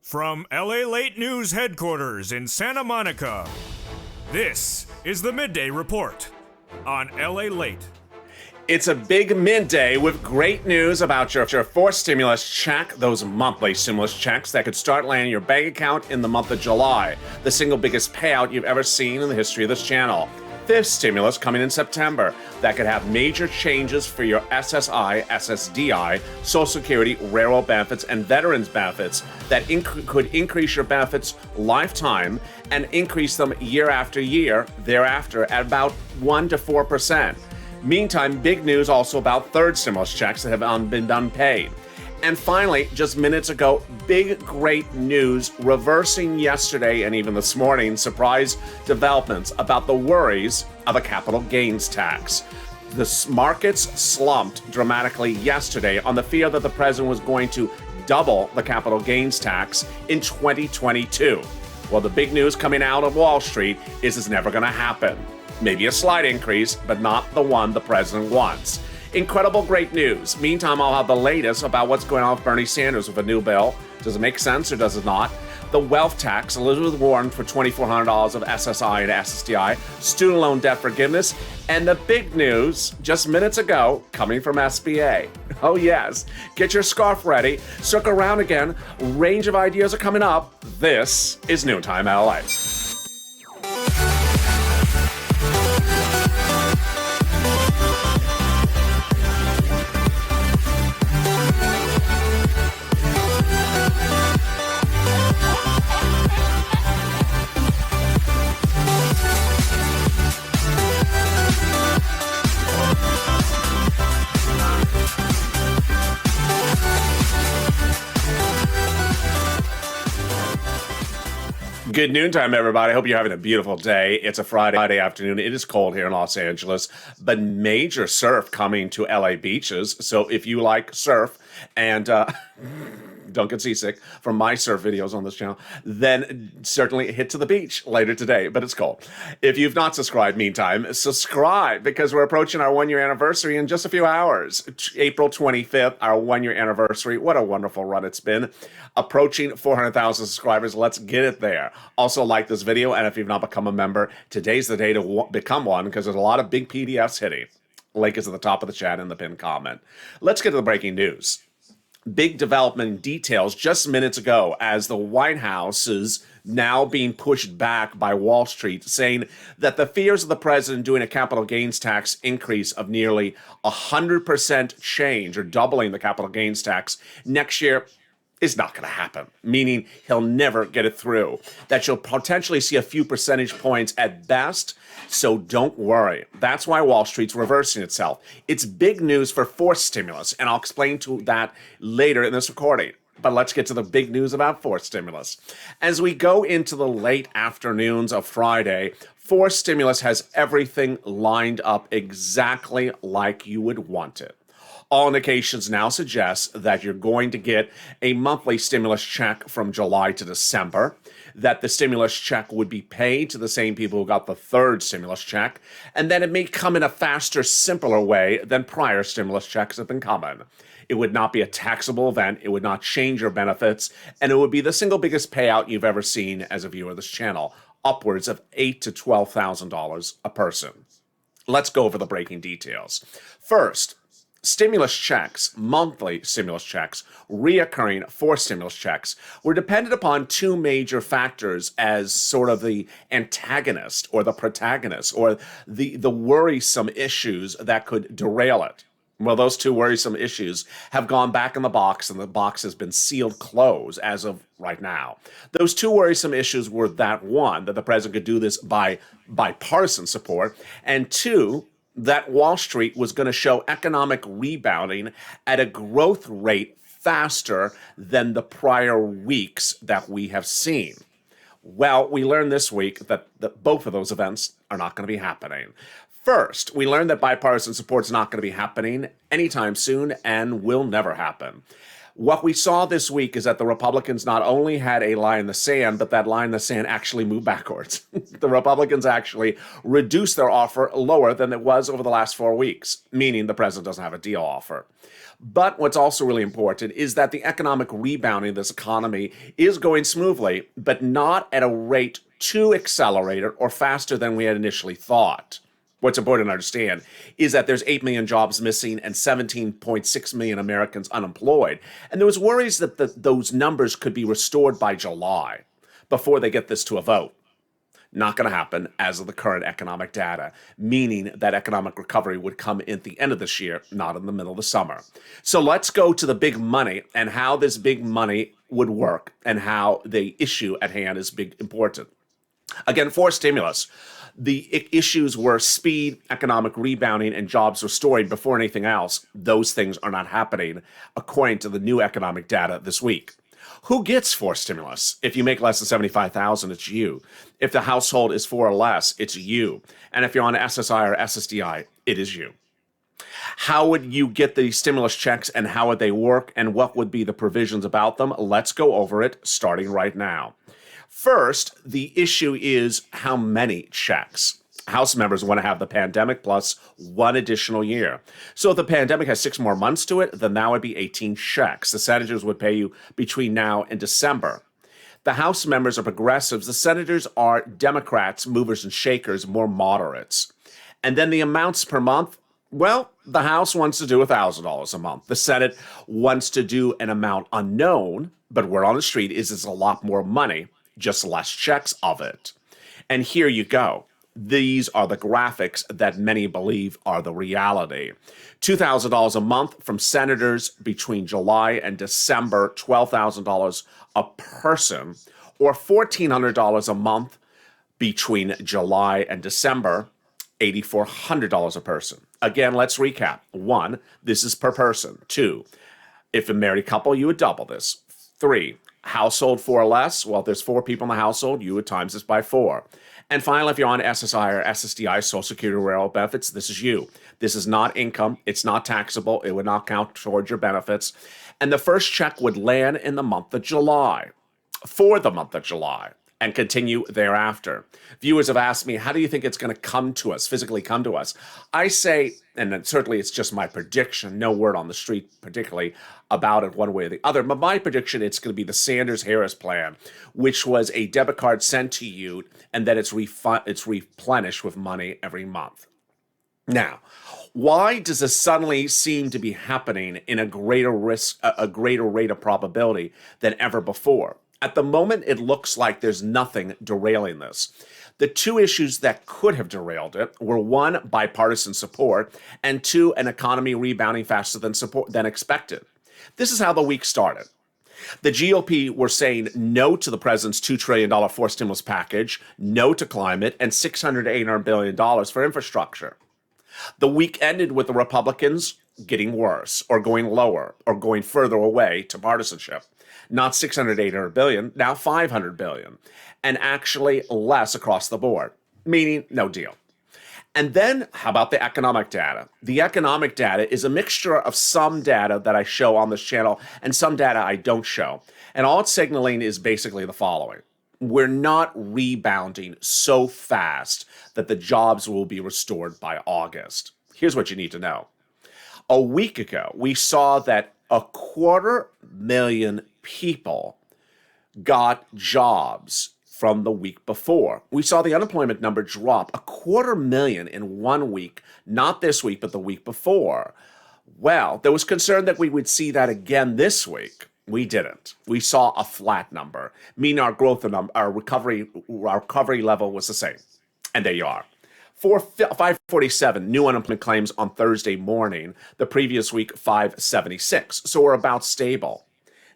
From LALATE News headquarters in Santa Monica, this is the Midday Report on LALATE. It's a big midday with great news about your fourth stimulus check, those monthly stimulus checks that could start landing your bank account in the month of July, the single biggest payout you've ever seen in the history of this channel. Fifth stimulus coming in September that could have major changes for your SSI, SSDI, Social Security, railroad benefits, and veterans benefits that could increase your benefits lifetime and increase them year after year thereafter at about 1 to 4%. Meantime, big news also about third stimulus checks that have been unpaid. And finally, just minutes ago, big, great news reversing yesterday and even this morning, surprise developments about the worries of a capital gains tax. The markets slumped dramatically yesterday on the fear that the president was going to double the capital gains tax in 2022. Well, the big news coming out of Wall Street is it's never going to happen. Maybe a slight increase, but not the one the president wants. Incredible, great news. Meantime, I'll have the latest about what's going on with Bernie Sanders with a new bill. Does it make sense or does it not? The wealth tax, Elizabeth Warren for $2,400 of SSI and SSDI, student loan debt forgiveness, and the big news just minutes ago coming from SBA. Oh yes, get your scarf ready. Circle around again. Range of ideas are coming up. This is Noontime LA. Good noontime, everybody. I hope you're having a beautiful day. It's a Friday afternoon. It is cold here in Los Angeles, but major surf coming to LA beaches. So if you like surf and don't get seasick from my surf videos on this channel, then certainly hit to the beach later today, but it's cold. If you've not subscribed, meantime, subscribe because we're approaching our 1 year anniversary in just a few hours. April 25th, our 1 year anniversary. What a wonderful run it's been. Approaching 400,000 subscribers. Let's get it there. Also like this video, and if you've not become a member, today's the day to become one because there's a lot of big PDFs hitting. Link is at the top of the chat in the pinned comment. Let's get to the breaking news. Big development details just minutes ago as the White House is now being pushed back by Wall Street, saying that the fears of the president doing a capital gains tax increase of nearly 100% change or doubling the capital gains tax next year is not going to happen, meaning he'll never get it through. That you'll potentially see a few percentage points at best, so don't worry. That's why Wall Street's reversing itself. It's big news for fourth stimulus, and I'll explain to that later in this recording. But let's get to the big news about fourth stimulus. As we go into the late afternoons of Friday, fourth stimulus has everything lined up exactly like you would want it. All indications now suggest that you're going to get a monthly stimulus check from July to December, that the stimulus check would be paid to the same people who got the third stimulus check, and that it may come in a faster, simpler way than prior stimulus checks have been coming. It would not be a taxable event, it would not change your benefits, and it would be the single biggest payout you've ever seen as a viewer of this channel, upwards of $8,000 to $12,000 a person. Let's go over the breaking details. First, stimulus checks, monthly stimulus checks, reoccurring fourth stimulus checks were dependent upon two major factors as sort of the antagonist or the protagonist or the worrisome issues that could derail it. Well, those two worrisome issues have gone back in the box, and the box has been sealed closed as of right now. Those two worrisome issues were that one, that the president could do this by bipartisan support, and two, that Wall Street was going to show economic rebounding at a growth rate faster than the prior weeks that we have seen. Well, we learned this week that both of those events are not going to be happening. First, we learned that bipartisan support is not going to be happening anytime soon and will never happen. What we saw this week is that the Republicans not only had a line in the sand, but that line in the sand actually moved backwards. The Republicans actually reduced their offer lower than it was over the last 4 weeks, meaning the president doesn't have a deal offer. But what's also really important is that the economic rebounding of this economy is going smoothly, but not at a rate too accelerated or faster than we had initially thought. What's important to understand is that there's 8 million jobs missing and 17.6 million Americans unemployed. And there was worries that those numbers could be restored by July before they get this to a vote. Not going to happen as of the current economic data, meaning that economic recovery would come in at the end of this year, not in the middle of the summer. So let's go to the big money and how this big money would work and how the issue at hand is important. Again, for stimulus, the issues were speed, economic rebounding, and jobs restoring before anything else. Those things are not happening according to the new economic data this week. Who gets forced stimulus? If you make less than $75,000, it's you. If the household is 4 or less, it's you. And if you're on SSI or SSDI, it is you. How would you get the stimulus checks and how would they work and what would be the provisions about them? Let's go over it starting right now. First, the issue is how many checks. House members want to have the pandemic plus 1 additional year. So if the pandemic has 6 more months to it, then that would be 18 checks. The senators would pay you between now and December. The House members are progressives. The senators are Democrats, movers and shakers, more moderates. And then the amounts per month, well, the House wants to do $1,000 a month. The Senate wants to do an amount unknown, but word on the street is it's a lot more money, just less checks of it. And here you go. These are the graphics that many believe are the reality. $2,000 a month from senators between July and December, $12,000 a person, or $1,400 a month between July and December, $8,400 a person. Again, let's recap. 1, this is per person. 2, if a married couple, you would double this. 3, household 4 or less. Well, if there's 4 people in the household, you would times this by 4. And finally, if you're on SSI or SSDI, Social Security Rural Benefits, this is you. This is not income. It's not taxable. It would not count towards your benefits. And the first check would land in the month of July, for the month of July, and continue thereafter. Viewers have asked me, how do you think it's going to come to us, physically come to us? I say, and certainly it's just my prediction, no word on the street particularly about it one way or the other, but my prediction, it's going to be the Sanders-Harris plan, which was a debit card sent to you, and then it's replenished with money every month. Now, why does this suddenly seem to be happening in a greater rate of probability than ever before? At the moment, it looks like there's nothing derailing this. The 2 issues that could have derailed it were 1, bipartisan support, and 2, an economy rebounding faster than expected. This is how the week started. The GOP were saying no to the president's $2 trillion forced stimulus package, no to climate, and $600 to $800 billion for infrastructure. The week ended with the Republicans getting worse, or going lower, or going further away to partisanship. Not 600, 800 billion, now 500 billion, and actually less across the board, meaning no deal. And then how about the economic data? The economic data is a mixture of some data that I show on this channel and some data I don't show. And all it's signaling is basically the following. We're not rebounding so fast that the jobs will be restored by August. Here's what you need to know. A week ago, we saw that 250,000 people got jobs from the week before. We saw the unemployment number drop 250,000 in 1 week, not this week, but the week before. Well, there was concern that we would see that again this week. We didn't. We saw a flat number, meaning our growth and our recovery level was the same. And there you are. 547 new unemployment claims on Thursday morning. The previous week, 576. So we're about stable.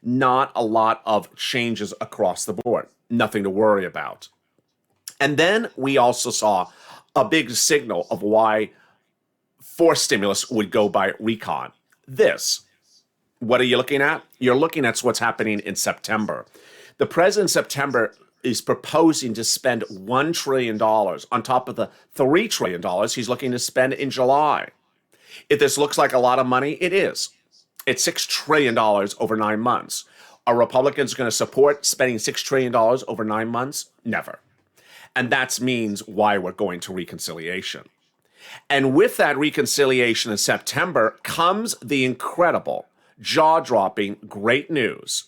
Not a lot of changes across the board. Nothing to worry about. And then we also saw a big signal of why forced stimulus would go by recon. This. What are you looking at? You're looking at what's happening in September. The president in September is proposing to spend $1 trillion on top of the $3 trillion he's looking to spend in July. If this looks like a lot of money, it is. It's $6 trillion over 9 months. Are Republicans going to support spending $6 trillion over 9 months? Never. And that means why we're going to reconciliation. And with that reconciliation in September comes the incredible, jaw-dropping, great news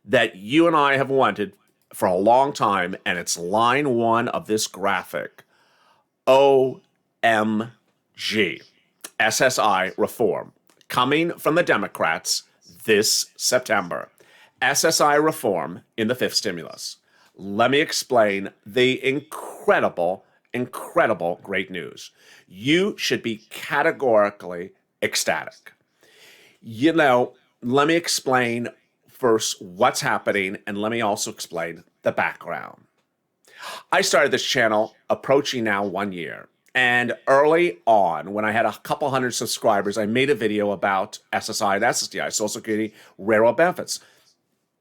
that you and I have wanted for a long time, and it's line 1 of this graphic. OMG. SSI reform coming from the Democrats this September. SSI reform in the 5th stimulus. Let me explain the incredible great news. You should be categorically ecstatic. Let me explain first what's happening, and let me also explain the background. I started this channel approaching now 1 year. And early on, when I had a couple hundred subscribers, I made a video about SSI and SSDI, Social Security Railroad Benefits.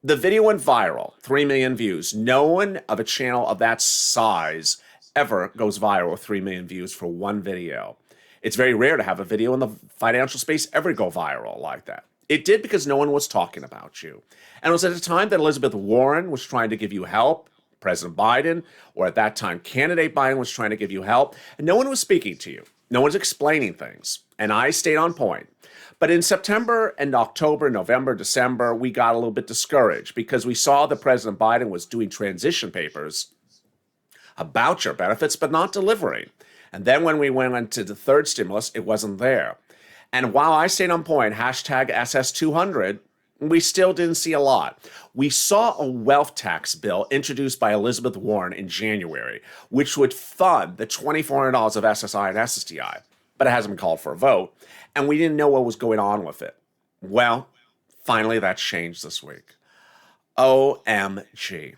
The video went viral, 3 million views. No one of a channel of that size ever goes viral with 3 million views for one video. It's very rare to have a video in the financial space ever go viral like that. It did because no one was talking about you. And it was at a time that Elizabeth Warren was trying to give you help, President Biden, or at that time, candidate Biden was trying to give you help, and no one was speaking to you. No one's explaining things. And I stayed on point. But in September and October, November, December, we got a little bit discouraged because we saw that President Biden was doing transition papers about your benefits, but not delivering. And then when we went into the 3rd stimulus, it wasn't there. And while I stayed on point, hashtag SS200, we still didn't see a lot. We saw a wealth tax bill introduced by Elizabeth Warren in January, which would fund the $2,400 of SSI and SSDI, but it hasn't been called for a vote, and we didn't know what was going on with it. Well, finally that changed this week. OMG.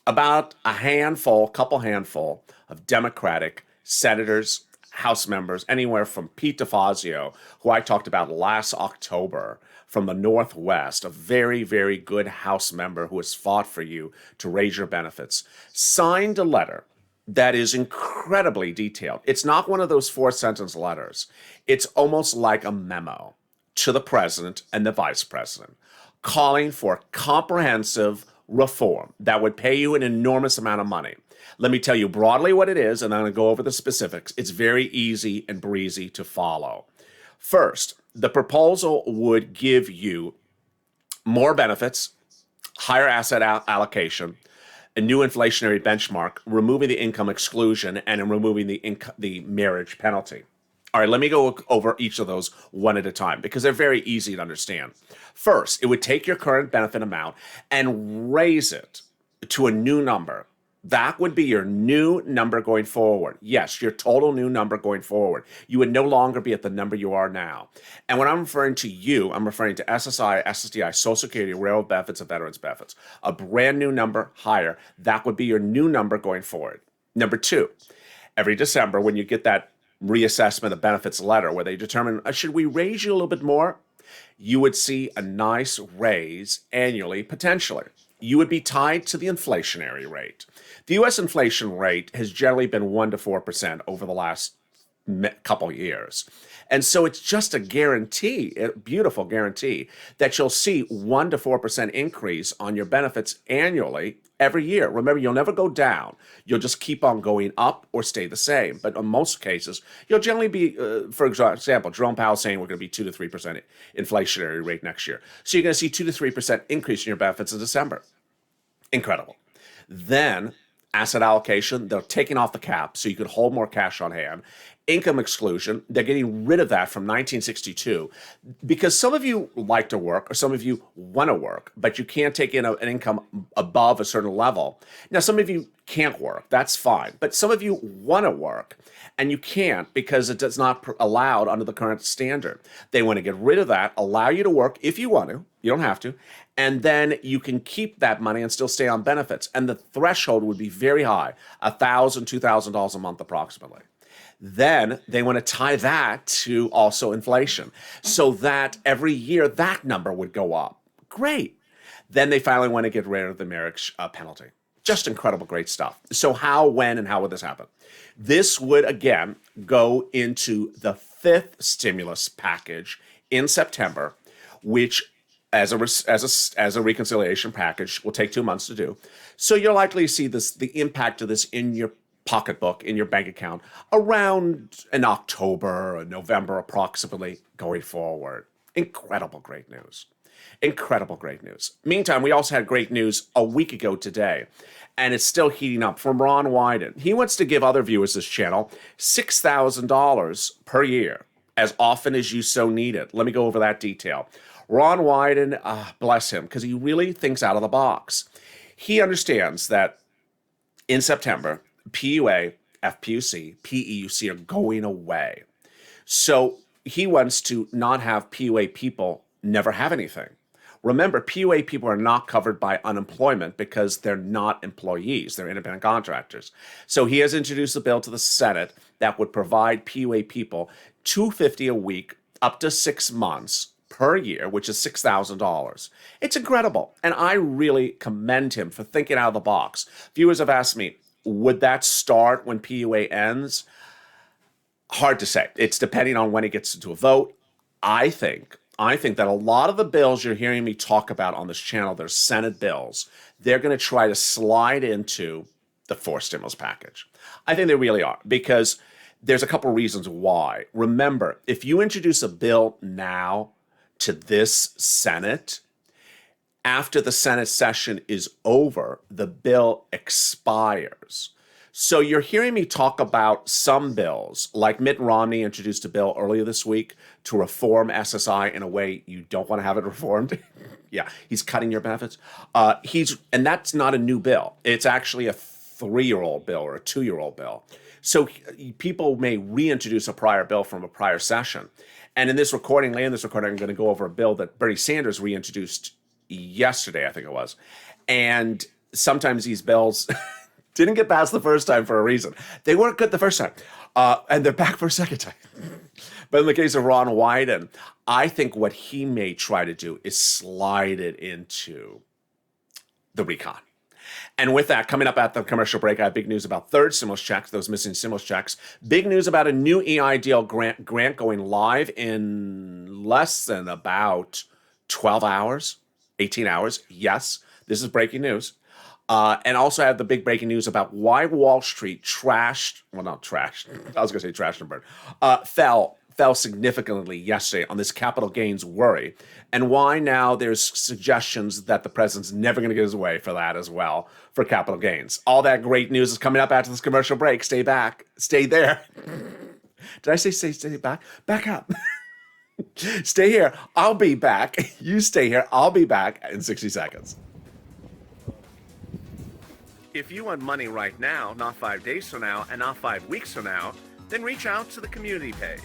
About couple handful of Democratic senators, House members, anywhere from Pete DeFazio, who I talked about last October, from the Northwest, a very, very good House member who has fought for you to raise your benefits, signed a letter that is incredibly detailed. It's not one of those 4-sentence letters. It's almost like a memo to the president and the vice president, calling for comprehensive reform that would pay you an enormous amount of money. Let me tell you broadly what it is, and I'm going to go over the specifics. It's very easy and breezy to follow. First, the proposal would give you more benefits, higher asset allocation, a new inflationary benchmark, removing the income exclusion, and removing the marriage penalty. All right, let me go over each of those one at a time because they're very easy to understand. First, it would take your current benefit amount and raise it to a new number. That would be your new number going forward. Yes, your total new number going forward. You would no longer be at the number you are now. And when I'm referring to you, I'm referring to SSI, SSDI, Social Security, Railroad Benefits, and Veterans Benefits. A brand new number higher. That would be your new number going forward. Number 2, every December when you get that reassessment of benefits letter where they determine, should we raise you a little bit more? You would see a nice raise annually, potentially. You would be tied to the inflationary rate. The U.S. inflation rate has generally been 1% to 4% over the last couple years. And so it's just a guarantee, a beautiful guarantee, that you'll see 1% to 4% increase on your benefits annually every year. Remember, you'll never go down. You'll just keep on going up or stay the same. But in most cases, you'll generally be, for example, Jerome Powell saying we're going to be 2% to 3% inflationary rate next year. So you're going to see 2% to 3% increase in your benefits in December. Incredible. Then asset allocation, they're taking off the cap so you could hold more cash on hand. Income exclusion, they're getting rid of that from 1962 because some of you like to work or some of you want to work, but you can't take in an income above a certain level. Now, some of you can't work. That's fine. But some of you want to work and you can't because it does not allowed under the current standard. They want to get rid of that, allow you to work if you want to. You don't have to. And then you can keep that money and still stay on benefits. And the threshold would be very high, $1,000, $2,000 a month approximately. Then they want to tie that to also inflation so that every year that number would go up. Great. Then they finally want to get rid of the marriage penalty. Just incredible, great stuff. So how, when, and how would this happen? This would, again, go into the 5th stimulus package in September, which as a reconciliation package will take 2 months to do. So you're likely to see the impact of this in your pocketbook, in your bank account, around in October or November approximately going forward. Incredible great news. Incredible great news. Meantime, we also had great news a week ago today, and it's still heating up from Ron Wyden. He wants to give other viewers this channel $6,000 per year, as often as you so need it. Let me go over that detail. Ron Wyden, bless him, because he really thinks out of the box. He understands that in September, PUA, FPUC, PEUC are going away. So he wants to not have PUA people never have anything. Remember, PUA people are not covered by unemployment because they're not employees. They're independent contractors. So he has introduced a bill to the Senate that would provide PUA people $250 a week up to 6 months per year, which is $6,000. It's incredible. And I really commend him for thinking out of the box. Viewers have asked me, would that start when PUA ends? Hard to say. It's depending on when it gets into a vote. I think that a lot of the bills you're hearing me talk about on this channel, they're Senate bills, they're going to try to slide into the forced stimulus package. I think they really are, because there's a couple reasons why. Remember, if you introduce a bill now to this Senate, after the Senate session is over, the bill expires. So you're hearing me talk about some bills, like Mitt Romney introduced a bill earlier this week to reform SSI in a way you don't want to have it reformed. Yeah, he's cutting your benefits. And that's not a new bill. It's actually a 3-year-old bill or a 2-year-old bill. So people may reintroduce a prior bill from a prior session. And in this recording, I'm going to go over a bill that Bernie Sanders reintroduced yesterday, I think it was. And sometimes these bills didn't get passed the first time for a reason. They weren't good the first time, and they're back for a second time. But in the case of Ron Wyden, I think what he may try to do is slide it into the recon. And with that, coming up at the commercial break, I have big news about third stimulus checks, those missing stimulus checks. Big news about a new EIDL grant going live in less than about 12 hours, 18 hours. Yes, this is breaking news. And also I have the big breaking news about why Wall Street trashed, well, not trashed, I was going to say trashed and burned, fell significantly yesterday on this capital gains worry, and why now there's suggestions that the president's never going to get his way for that as well, for capital gains. All that great news is coming up after this commercial break. Stay back. Stay there. Did I say stay back? Back up. Stay here. I'll be back. You stay here. I'll be back in 60 seconds. If you want money right now, not 5 days from now, and not 5 weeks from now, then reach out to the community page.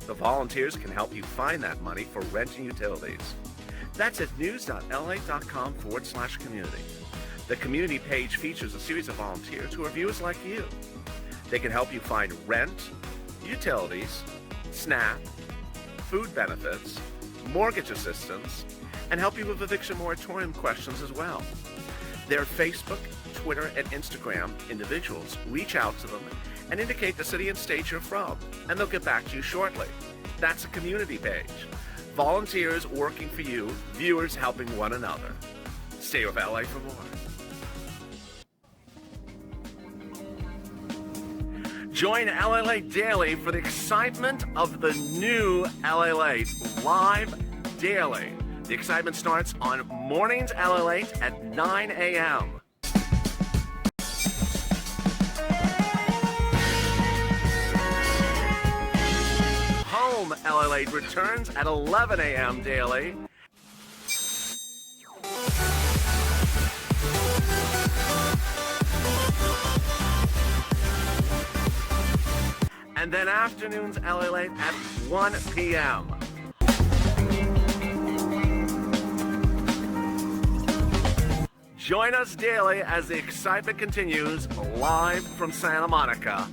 The volunteers can help you find that money for rent and utilities. That's at news.la.com/community. The community page features a series of volunteers who are viewers like you. They can help you find rent, utilities, SNAP, food benefits, mortgage assistance, and help you with eviction moratorium questions as well. Their Facebook, Twitter, and Instagram individuals reach out to them and indicate the city and state you're from, and they'll get back to you shortly. That's a community page. Volunteers working for you, viewers helping one another. Stay with LA for more. Join LALATE Daily for the excitement of the new LALATE live daily. The excitement starts on mornings LALATE at 9 a.m. Home LALATE returns at 11 a.m. daily. And then afternoons LALATE at 1 p.m. Join us daily as the excitement continues live from Santa Monica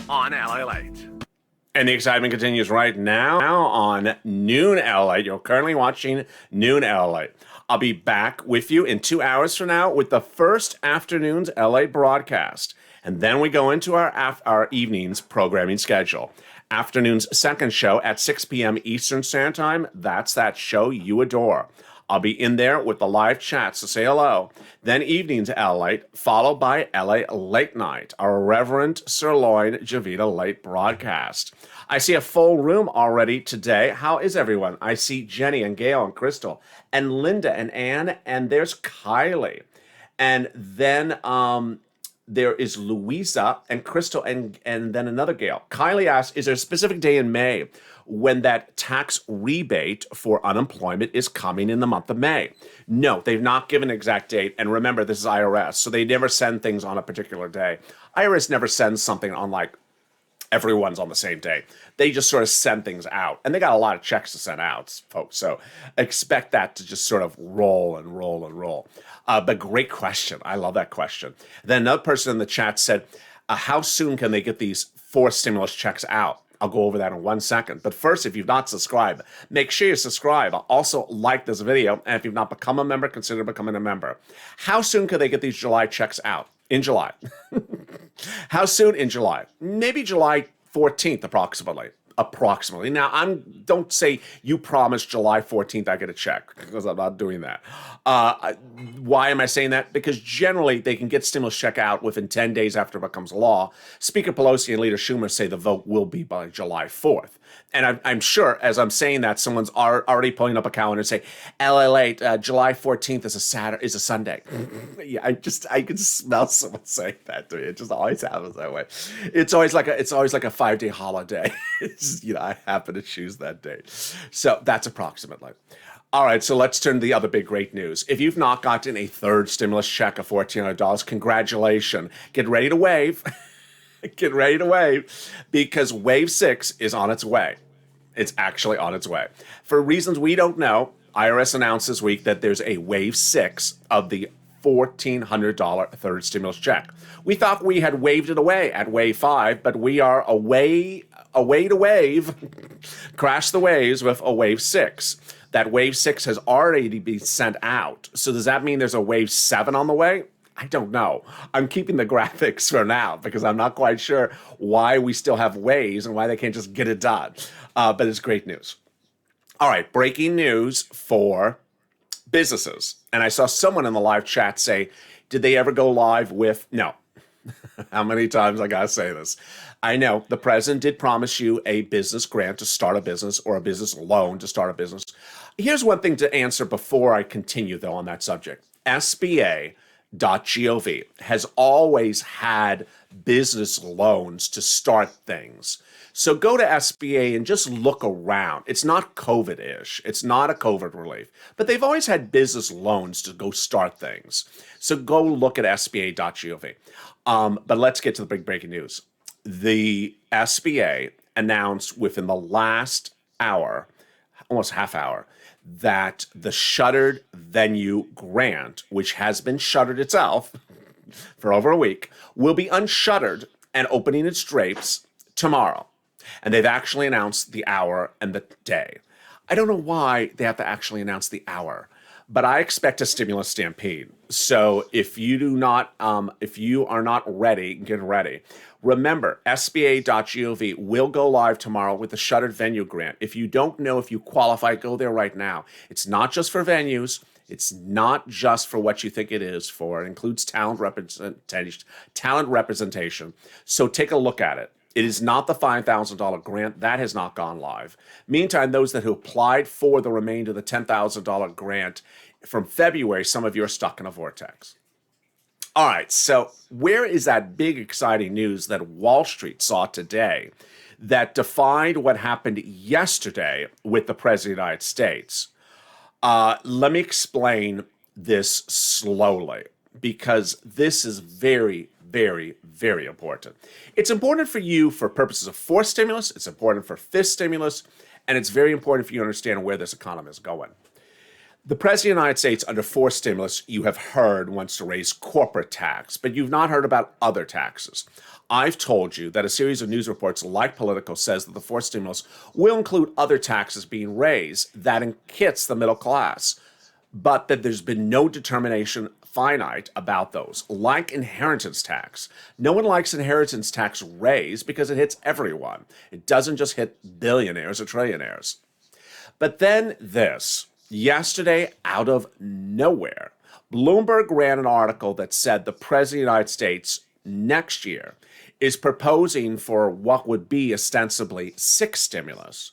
on LALATE. And the excitement continues right now on Noon LA. You're currently watching Noon LA. I'll be back with you in 2 hours from now with the first afternoon's LA broadcast. And then we go into our evening's programming schedule. afternoon's second show at 6 p.m. Eastern Standard Time. That's that show you adore. I'll be in there with the live chats to say hello. Then evening's LALATE, followed by LA Late Night, our Reverend Sirloin Javita Late broadcast. I see a full room already today. How is everyone? I see Jenny and Gail and Crystal and Linda and Anne, and there's Kylie. And then there is Louisa and Crystal and then another Gail. Kylie asks, is there a specific day in May when that tax rebate for unemployment is coming in the month of May? No, they've not given an exact date. And remember, this is IRS, so they never send things on a particular day. IRS never sends something on like everyone's on the same day. They just sort of send things out. And they got a lot of checks to send out, folks. So expect that to just sort of roll and roll and roll. But great question. I love that question. Then another person in the chat said, how soon can they get these 4 stimulus checks out? I'll go over that in 1 second. But first, if you've not subscribed, make sure you subscribe. Also, like this video. And if you've not become a member, consider becoming a member. How soon can they get these July checks out? In July. How soon in July? Maybe July 14th, approximately. Now, don't say you promised July 14th I get a check, because I'm not doing that. Why am I saying that? Because generally they can get stimulus check out within 10 days after it becomes law. Speaker Pelosi and Leader Schumer say the vote will be by July 4th. And I'm sure, as I'm saying that, someone's already pulling up a calendar and say, LALATE, July 14th is a Sunday. Yeah, I can smell someone saying that to me. It just always happens that way. It's always like a 5-day holiday. I happen to choose that date. So that's approximately. All right, so let's turn to the other big great news. If you've not gotten a third stimulus check of $1,400, congratulations. Get ready to wave. Get ready to wave, because Wave 6 is on its way. It's actually on its way. For reasons we don't know, IRS announced this week that there's a Wave 6 of the $1,400 third stimulus check. We thought we had waved it away at Wave 5, but we are away to wave. Crash the waves with a Wave 6. That Wave 6 has already been sent out. So does that mean there's a Wave 7 on the way? I don't know. I'm keeping the graphics for now because I'm not quite sure why we still have waves and why they can't just get it done. But it's great news. All right, breaking news for businesses. And I saw someone in the live chat say, did they ever go live with? No. How many times I gotta say this? I know the president did promise you a business grant to start a business or a business loan to start a business. Here's one thing to answer before I continue, though, on that subject. SBA.gov has always had business loans to start things. So go to SBA and just look around. It's not COVID-ish. It's not a COVID relief. But they've always had business loans to go start things. So go look at SBA.gov. But let's get to the big breaking news. The SBA announced within the last hour, almost half hour, that the shuttered venue grant, which has been shuttered itself for over a week, will be unshuttered and opening its drapes tomorrow. And they've actually announced the hour and the day. I don't know why they have to actually announce the hour, but I expect a stimulus stampede. So if you are not ready, get ready. Remember, SBA.gov will go live tomorrow with the shuttered venue grant. If you don't know if you qualify, go there right now. It's not just for venues. It's not just for what you think it is for. It includes talent representation. So take a look at it. It is not the $5,000 grant. That has not gone live. Meantime, those that who applied for the remainder of the $10,000 grant from February, some of you are stuck in a vortex. All right, so where is that big exciting news that Wall Street saw today that defied what happened yesterday with the President of the United States? Let me explain this slowly, because this is very, very, very important. It's important for you for purposes of fourth stimulus, it's important for fifth stimulus, and it's very important for you to understand where this economy is going. The President of the United States, under fourth stimulus, you have heard wants to raise corporate tax, but you've not heard about other taxes. I've told you that a series of news reports like Politico says that the fourth stimulus will include other taxes being raised that hits the middle class. but that there's been no determination finite about those, like inheritance tax. No one likes inheritance tax raised because it hits everyone. It doesn't just hit billionaires or trillionaires. But then this, yesterday, out of nowhere, Bloomberg ran an article that said the President of the United States next year is proposing for what would be ostensibly 6 stimulus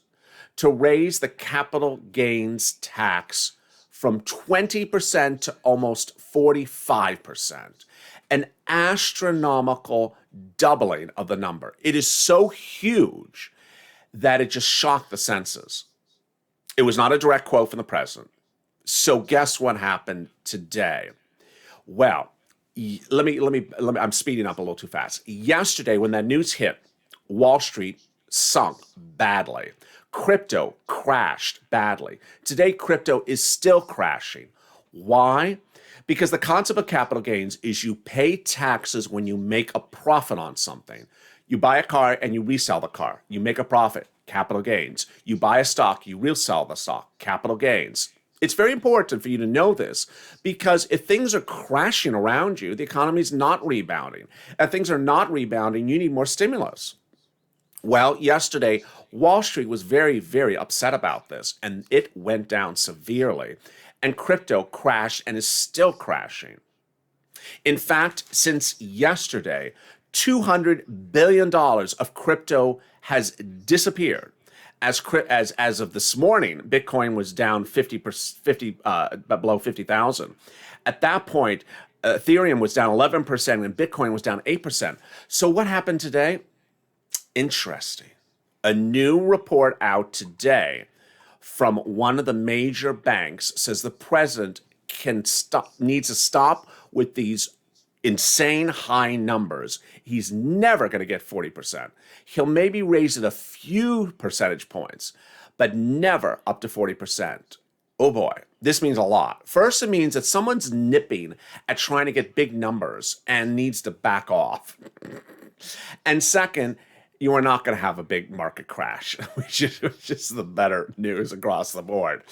to raise the capital gains tax from 20% to almost 45%, an astronomical doubling of the number. It is so huge that it just shocked the senses. It was not a direct quote from the president. So guess what happened today? Well, let me, I'm speeding up a little too fast. Yesterday, when that news hit, Wall Street sunk badly. Crypto crashed badly. Today, crypto is still crashing. Why? Because the concept of capital gains is you pay taxes when you make a profit on something. You buy a car and you resell the car. You make a profit, capital gains. You buy a stock, you resell the stock, capital gains. It's very important for you to know this because if things are crashing around you, the economy is not rebounding. If things are not rebounding, you need more stimulus. Well, yesterday, Wall Street was very, very upset about this, and it went down severely. And crypto crashed and is still crashing. In fact, since yesterday, $200 billion of crypto has disappeared. As of this morning, Bitcoin was down below 50,000. At that point, Ethereum was down 11% and Bitcoin was down 8%. So what happened today? Interesting. A new report out today from one of the major banks says the president needs to stop with these insane high numbers. He's never going to get 40%. He'll maybe raise it a few percentage points, but never up to 40%. Oh boy, this means a lot. First, it means that someone's nipping at trying to get big numbers and needs to back off. And second, you are not going to have a big market crash, which is the better news across the board.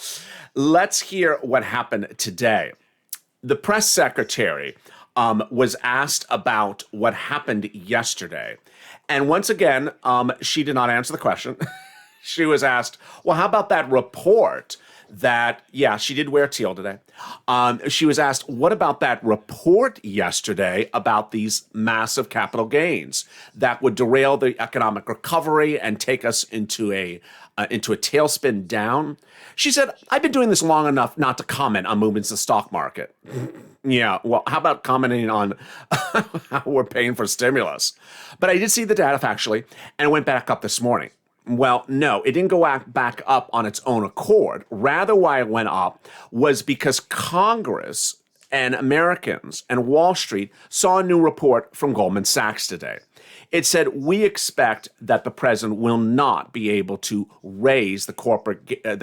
Let's hear what happened today. The press secretary was asked about what happened yesterday. And once again, she did not answer the question. She was asked, well, how about that report that, yeah, she did wear teal today. She was asked, what about that report yesterday about these massive capital gains that would derail the economic recovery and take us into a tailspin down? She said, I've been doing this long enough not to comment on movements in the stock market. Yeah, well, how about commenting on how we're paying for stimulus? But I did see the data factually, and it went back up this morning. Well, no, it didn't go back up on its own accord. Rather, why it went up was because Congress and Americans and Wall Street saw a new report from Goldman Sachs today. It said, we expect that the president will not be able to raise the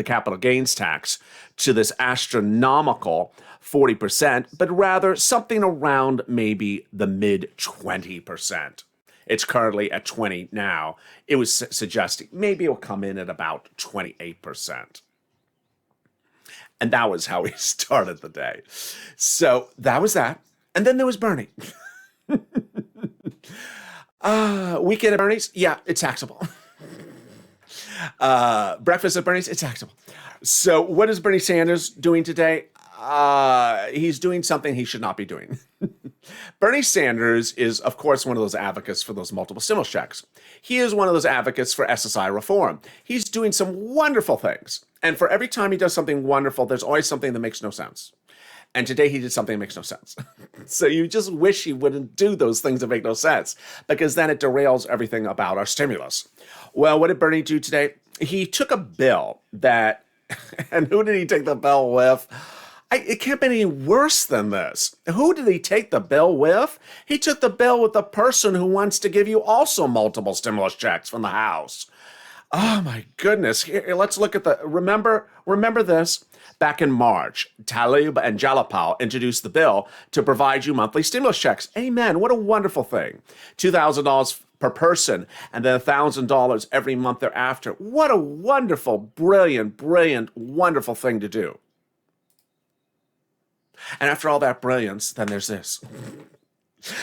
capital gains tax to this astronomical 40%, but rather something around maybe the mid 20%. It's currently at 20 now. It was suggesting maybe it'll come in at about 28%. And that was how he started the day. So that was that. And then there was Bernie. Weekend at Bernie's? Yeah, it's taxable. Breakfast at Bernie's? It's taxable. So what is Bernie Sanders doing today? He's doing something he should not be doing. Bernie Sanders is, of course, one of those advocates for those multiple stimulus checks. He is one of those advocates for SSI reform. He's doing some wonderful things. And for every time he does something wonderful, there's always something that makes no sense. And today he did something that makes no sense. So you just wish he wouldn't do those things that make no sense, because then it derails everything about our stimulus. Well, what did Bernie do today? He took a bill that, and who did he take the bill with? It can't be any worse than this. Who did he take the bill with? He took the bill with the person who wants to give you also multiple stimulus checks from the House. Oh my goodness. Here, let's look at remember this. Back in March, Tlaib and Jalapal introduced the bill to provide you monthly stimulus checks. Amen. What a wonderful thing. $2,000 per person and then $1,000 every month thereafter. What a wonderful, brilliant, wonderful thing to do. And after all that brilliance, then there's this.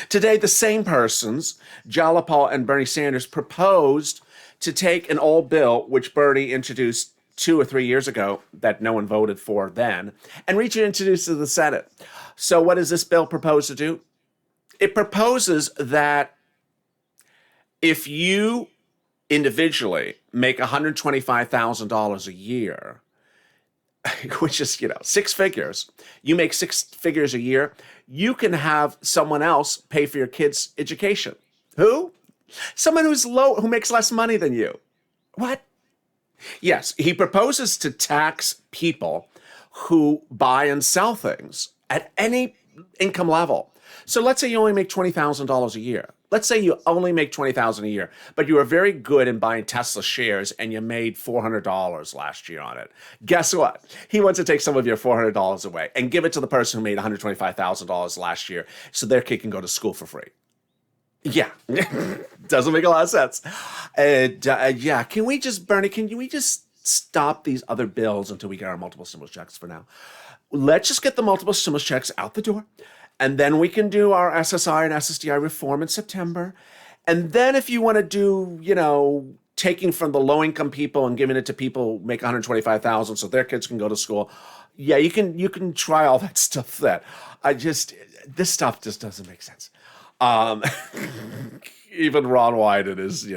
Today, the same persons, Jalapal and Bernie Sanders, proposed to take an old bill, which Bernie introduced 2 or 3 years ago, that no one voted for then, and reintroduced to the Senate. So what does this bill propose to do? It proposes that if you individually make $125,000 a year, which is, 6 figures, you make 6 figures a year, you can have someone else pay for your kid's education. Who? Someone who makes less money than you. What? Yes, he proposes to tax people who buy and sell things at any income level. So let's say you only make $20,000 a year. Let's say you only make $20,000 a year, but you were very good in buying Tesla shares and you made $400 last year on it. Guess what? He wants to take some of your $400 away and give it to the person who made $125,000 last year so their kid can go to school for free. Yeah, doesn't make a lot of sense. Yeah, can we just stop these other bills until we get our multiple stimulus checks for now? Let's just get the multiple stimulus checks out the door. And then we can do our SSI and SSDI reform in September. And then if you want to do, taking from the low-income people and giving it to people who make $125,000 so their kids can go to school, yeah, you can try all that stuff. This stuff just doesn't make sense. Even Ron Wyden is,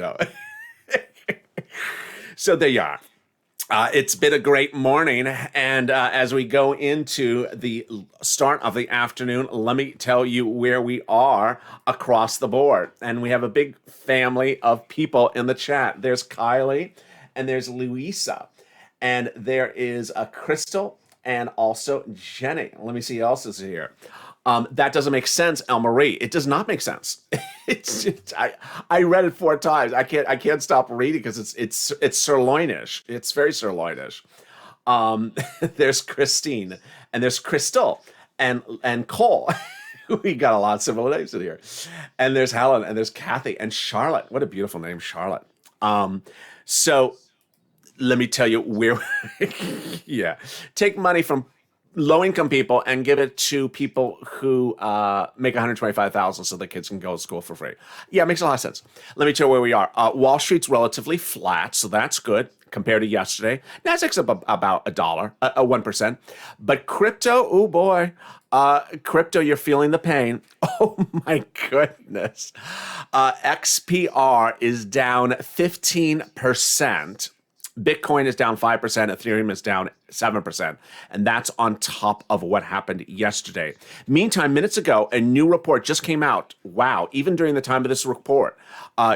So there you are. It's been a great morning, and as we go into the start of the afternoon, let me tell you where we are across the board. And we have a big family of people in the chat. There's Kylie, and there's Louisa, and there is Crystal, and also Jenny. Let me see who else is here. That doesn't make sense, El Marie. It does not make sense. I read it 4 times. I can't stop reading because it's sirloinish. It's very sirloinish. There's Christine and there's Crystal and Cole. We got a lot of similar names in here. And there's Helen and there's Kathy and Charlotte. What a beautiful name, Charlotte. So let me tell you where. Yeah, take money from low-income people and give it to people who make $125,000 so the kids can go to school for free. Yeah, it makes a lot of sense. Let me tell you where we are. Wall Street's relatively flat, so that's good compared to yesterday. Nasdaq's up about $1, 1%. But crypto, oh boy, crypto, you're feeling the pain. Oh my goodness. XPR is down 15%. Bitcoin is down 5%, Ethereum is down 7%, and that's on top of what happened yesterday. Meantime, minutes ago, a new report just came out. Wow, even during the time of this report,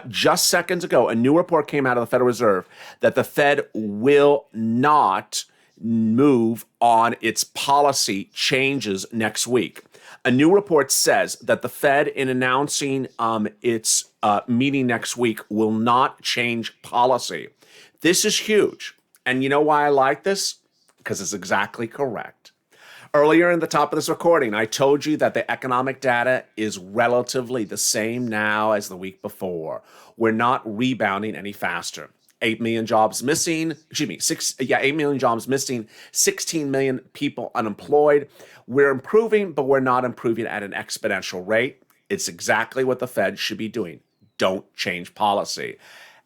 just seconds ago, a new report came out of the Federal Reserve that the Fed will not move on its policy changes next week. A new report says that the Fed, in announcing its meeting next week, will not change policy. This is huge. And you know why I like this? Because it's exactly correct. Earlier in the top of this recording, I told you that the economic data is relatively the same now as the week before. We're not rebounding any faster. 8 million jobs missing, 8 million jobs missing, 16 million people unemployed. We're improving, but we're not improving at an exponential rate. It's exactly what the Fed should be doing. Don't change policy.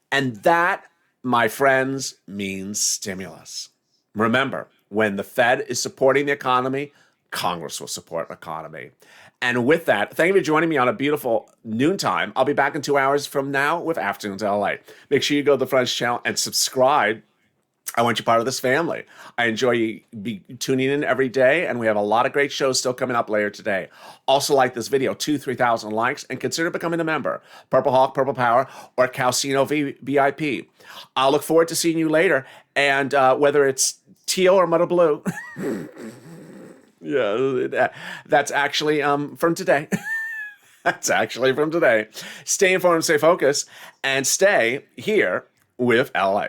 And that, my friends, means stimulus. Remember, when the Fed is supporting the economy, Congress will support the economy. And with that, thank you for joining me on a beautiful noontime. I'll be back in 2 hours from now with Afternoons LA. Make sure you go to the French channel and subscribe. I want you part of this family. I enjoy you be tuning in every day, and we have a lot of great shows still coming up later today. Also like this video, 3,000 likes, and consider becoming a member. Purple Hawk, Purple Power, or Calcino VIP. I'll look forward to seeing you later, and whether it's teal or muddy blue, yeah, that's actually from today. That's actually from today. Stay informed, stay focused, and stay here with LA.